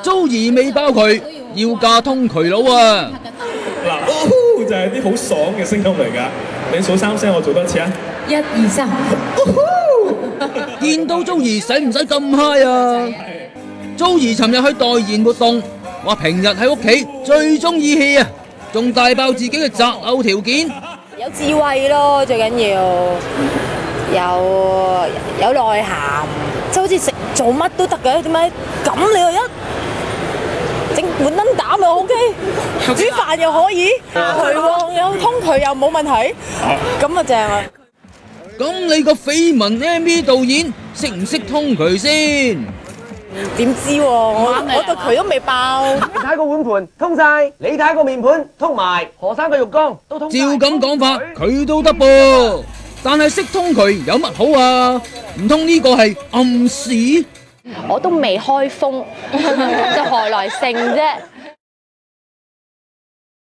租兒未包佢，要嫁通渠佬啊！嗱，就係啲好爽嘅聲音嚟㗎。你數3聲，我做多次啊！1、2、3。見到租兒使唔使咁嗨啊？租兒尋日去代言活動，話平日喺屋企最中意 hea 啊，仲大爆自己嘅擇偶條件。有智慧咯，最緊要有內涵，即係好似食做乜都得嘅。點解咁你又整碗燈膽又 OK， 煮飯又可以，渠旺又通渠又冇問題，咁啊正啊！咁你個緋聞 MV 導演識唔識通渠先？點知喎？我對渠都未爆。你睇個碗盤通晒，你睇個面盤通埋，何生個浴缸都通晒。照咁講法，佢都得噃。但係識通渠有乜好啊？唔通呢個係暗示？我都未開封，就何來勝啫？